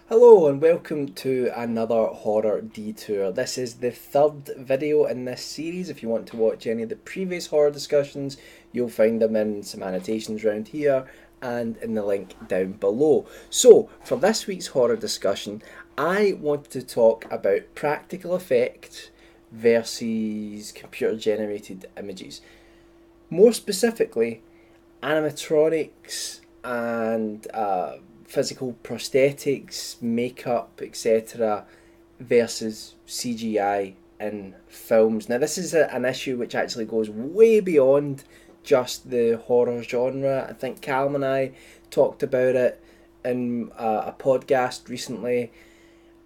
Hello and welcome to another horror detour. This is the third video in this series. If you want to watch any of the previous horror discussions, you'll find them in some annotations around here and in the link down below. So, for this week's horror discussion, I want to talk about practical effects versus computer generated images. More specifically, animatronics and physical prosthetics, makeup, etc., versus CGI in films. Now, this is an issue which actually goes way beyond just the horror genre. I think Callum and I talked about it in a podcast recently,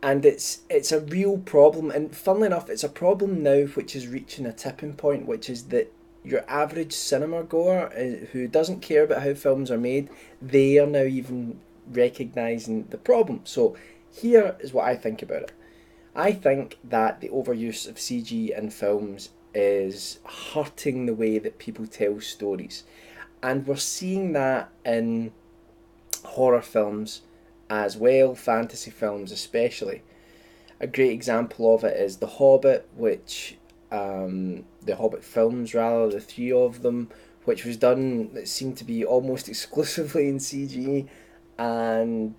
and it's a real problem. And funnily enough, it's a problem now which is reaching a tipping point, which is that your average cinema goer who doesn't care about how films are made, they are now even recognising the problem. So here is what I think about it. I think that the overuse of CG in films is hurting the way that people tell stories. And we're seeing that in horror films as well, fantasy films especially. A great example of it is The Hobbit, which the Hobbit films, rather, the three of them, which was done, that seemed to be almost exclusively in CG, and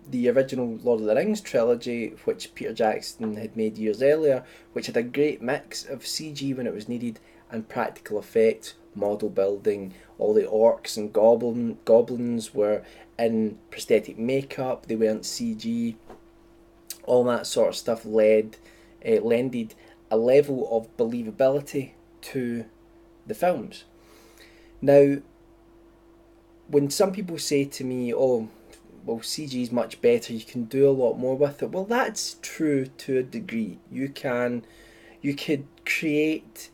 the original Lord of the Rings trilogy, which Peter Jackson had made years earlier, which had a great mix of CG when it was needed and practical effects, model building. All the orcs and goblins were in prosthetic makeup, they weren't CG. All that sort of stuff lended a level of believability to the films. Now, when some people say to me, "Oh, well, CG is much better. You can do a lot more with it." Well, that's true to a degree. You could create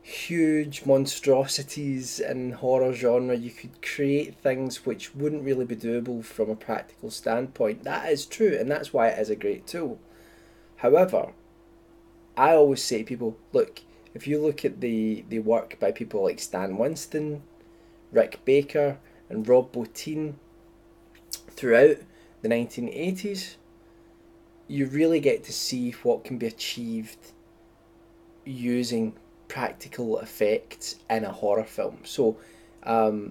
huge monstrosities in horror genre. You could create things which wouldn't really be doable from a practical standpoint. That is true, and that's why it is a great tool. However, I always say to people, look, if you look at the work by people like Stan Winston, Rick Baker, and Rob Bottin throughout the 1980s, you really get to see what can be achieved using practical effects in a horror film. So, a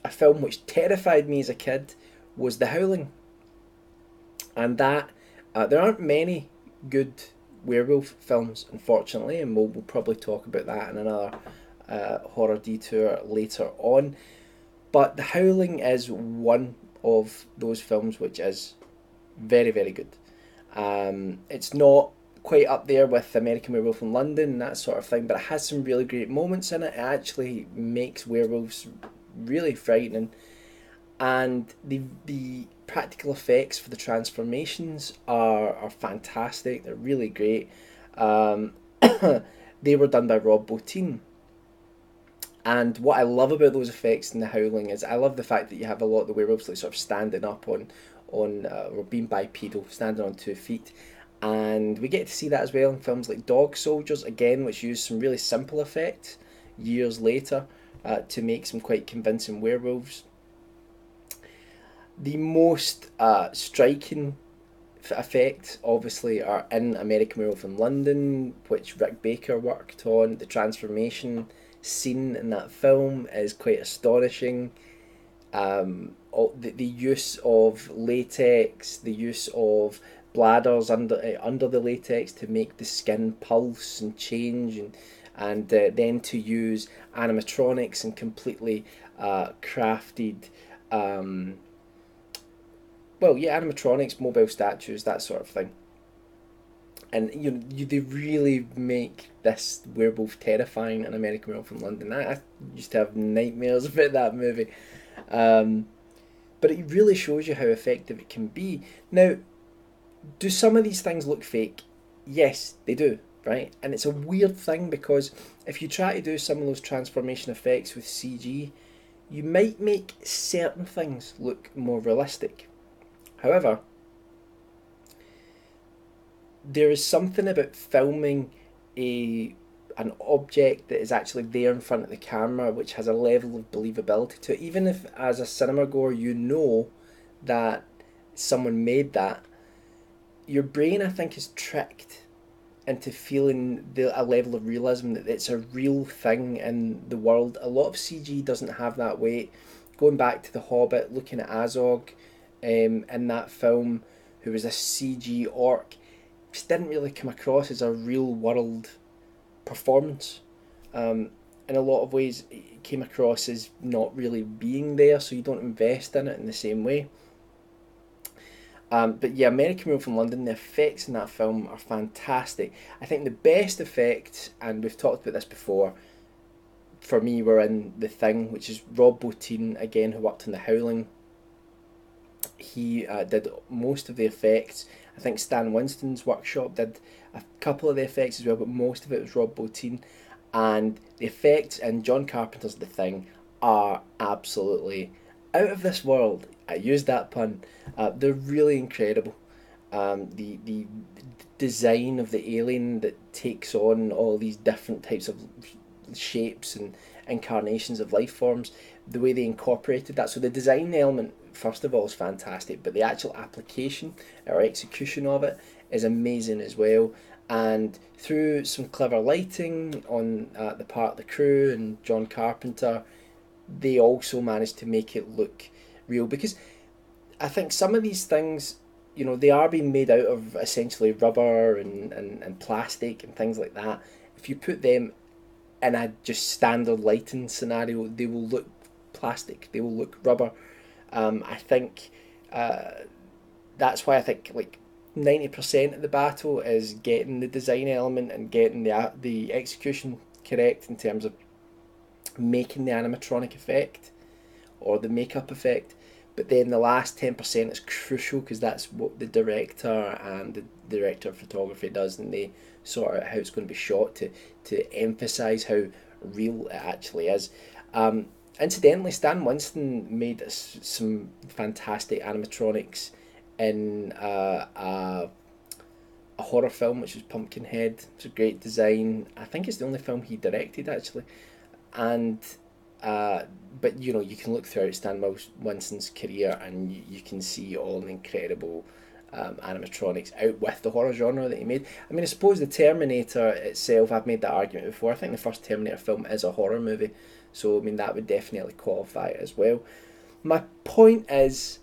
film which terrified me as a kid was The Howling, and that there aren't many good werewolf films, unfortunately, and we'll probably talk about that in another horror detour later on. But The Howling is one of those films which is very, very good. It's not quite up there with American Werewolf in London and that sort of thing, but it has some really great moments in it. It actually makes werewolves really frightening, and the practical effects for the transformations are fantastic. They're really great. Um, they were done by Rob Bottin. And what I love about those effects in The Howling is I love the fact that you have a lot of the werewolves like sort of standing up on or being bipedal, standing on 2 feet, and we get to see that as well in films like Dog Soldiers again, which use some really simple effects years later to make some quite convincing werewolves. The most striking effects obviously are in American Werewolf in London, which Rick Baker worked on. The transformation scene in that film is quite astonishing. The use of latex, the use of bladders under the latex to make the skin pulse and change, and then to use animatronics and completely crafted animatronics, mobile statues, that sort of thing. And they really make this werewolf terrifying in American Werewolf in London. I used to have nightmares about that movie. Um, but it really shows you how effective it can be. Now, do some of these things look fake? Yes, they do, right? And it's a weird thing because if you try to do some of those transformation effects with CG, you might make certain things look more realistic. However, there is something about filming a an object that is actually there in front of the camera which has a level of believability to it, even if as a cinema goer you know that someone made that, your brain, I think, is tricked into feeling a level of realism that it's a real thing in the world. A lot of CG doesn't have that weight. Going back to The Hobbit, looking at Azog in that film, who was a CG orc, just didn't really come across as a real world performance. In a lot of ways, it came across as not really being there, so you don't invest in it in the same way. But yeah, American Werewolf in London, the effects in that film are fantastic. I think the best effects, and we've talked about this before, for me were in The Thing, which is Rob Bottin, again, who worked in The Howling. He did most of the effects. I think Stan Winston's workshop did a couple of the effects as well, but most of it was Rob Bottin. And the effects in John Carpenter's The Thing are absolutely out of this world. I used that pun. They're really incredible. The design of the alien that takes on all these different types of shapes and incarnations of life forms, the way they incorporated that. So the design element, first of all, is fantastic, but the actual application or execution of it is amazing as well. And through some clever lighting on the part of the crew and John Carpenter, they also managed to make it look real. Because I think some of these things, you know, they are being made out of essentially rubber and plastic and things like that. If you put them in a just standard lighting scenario, they will look plastic, they will look rubber. I think that's why I think like 90% of the battle is getting the design element and getting the execution correct in terms of making the animatronic effect or the makeup effect. But then the last 10% is crucial because that's what the director and the director of photography does, and they sort out how it's going to be shot to emphasise how real it actually is. Incidentally, Stan Winston made some fantastic animatronics in a horror film, which was Pumpkinhead. It's a great design. I think it's the only film he directed, actually. And but you know, you can look throughout Stan Winston's career and you can see all the incredible animatronics out with the horror genre that he made. I mean, I suppose the Terminator itself, I've made that argument before, I think the first Terminator film is a horror movie, so I mean that would definitely qualify as well. My point is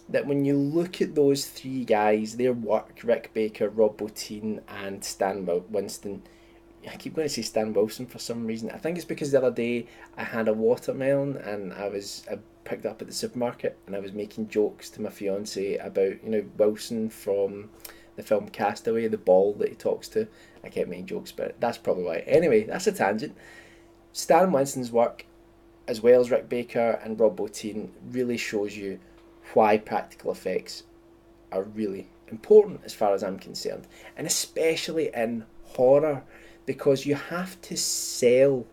that when you look at those three guys, their work, Rick Baker, Rob Bottin and Stan Winston, I keep going to say Stan Wilson for some reason. I think it's because the other day I had a watermelon and I picked up at the supermarket and I was making jokes to my fiance about, you know, Wilson from the film Castaway, the ball that he talks to. I kept making jokes about it. That's probably why. Anyway, that's a tangent. Stan Winston's work, as well as Rick Baker and Rob Bottin, really shows you why practical effects are really important as far as I'm concerned, and especially in horror, because you have to sell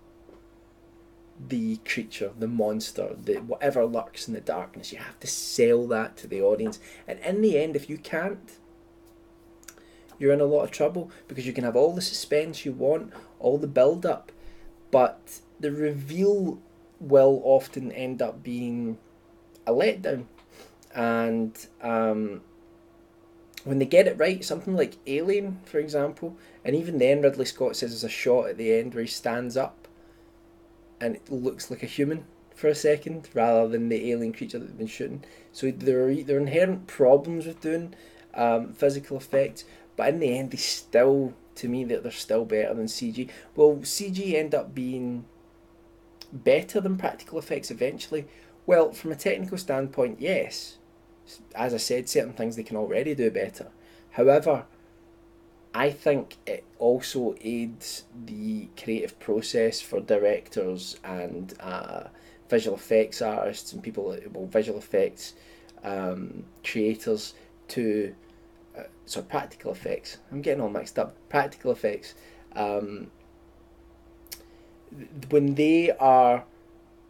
the creature, the monster, the whatever lurks in the darkness. You have to sell that to the audience, and in the end, if you can't, you're in a lot of trouble, because you can have all the suspense you want, all the build up, but the reveal will often end up being a letdown. And when they get it right, something like Alien, for example, and even then Ridley Scott says there's a shot at the end where he stands up and it looks like a human for a second rather than the alien creature that they've been shooting. So there are inherent problems with doing physical effects, but in the end they still, to me, they're still better than CG. Will CG end up being better than practical effects eventually? Well, from a technical standpoint, yes. As I said, certain things they can already do better. However, I think it also aids the creative process for directors and visual effects artists and people, well, visual effects creators to practical effects. I'm getting all mixed up. Practical effects. When they are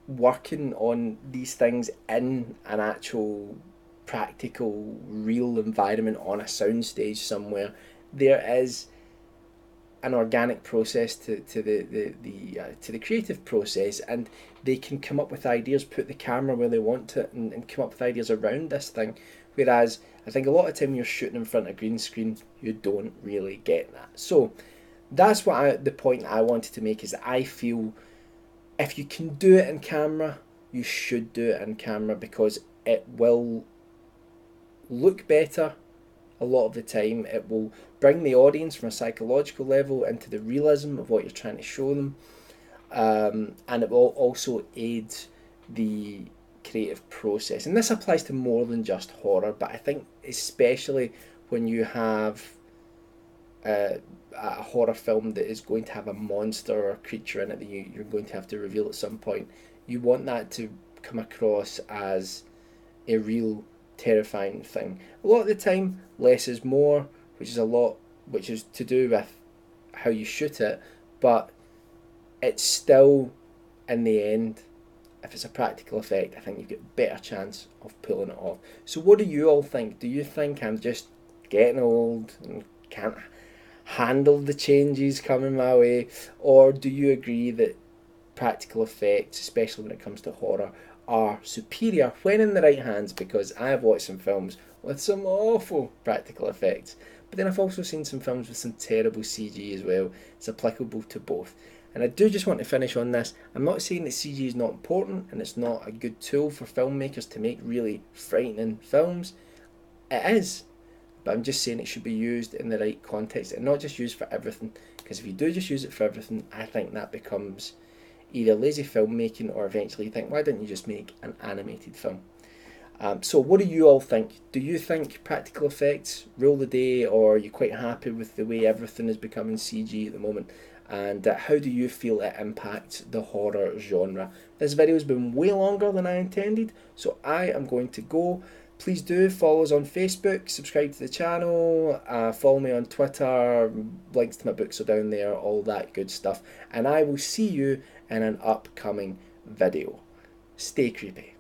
working on these things in an actual practical real environment on a soundstage somewhere, there is an organic process to the creative process, and they can come up with ideas, put the camera where they want it, and come up with ideas around this thing, Whereas I think a lot of time when you're shooting in front of a green screen, you don't really get that. So that's the point I wanted to make, is that I feel if you can do it in camera, you should do it in camera, because it will look better a lot of the time. It will bring the audience from a psychological level into the realism of what you're trying to show them, and it will also aid the creative process. And this applies to more than just horror, but I think especially when you have a horror film that is going to have a monster or a creature in it that you're going to have to reveal at some point, you want that to come across as a real terrifying thing. A lot of the time, less is more, which is to do with how you shoot it, but it's still, in the end, if it's a practical effect, I think you've got a better chance of pulling it off. So what do you all think? Do you think I'm just getting old and can't handle the changes coming my way? Or do you agree that practical effects, especially when it comes to horror, are superior when in the right hands? Because I have watched some films with some awful practical effects, but then I've also seen some films with some terrible CG as well. It's applicable to both. And I do just want to finish on this. I'm not saying that CG is not important and it's not a good tool for filmmakers to make really frightening films. It is. But I'm just saying it should be used in the right context and not just used for everything. Because if you do just use it for everything, I think that becomes either lazy filmmaking, or eventually you think, why didn't you just make an animated film? So what do you all think? Do you think practical effects rule the day, or are you quite happy with the way everything is becoming CG at the moment? And how do you feel it impacts the horror genre? This video has been way longer than I intended, so I am going to go. Please do follow us on Facebook, subscribe to the channel, follow me on Twitter, links to my books are down there, all that good stuff. And I will see you in an upcoming video. Stay creepy.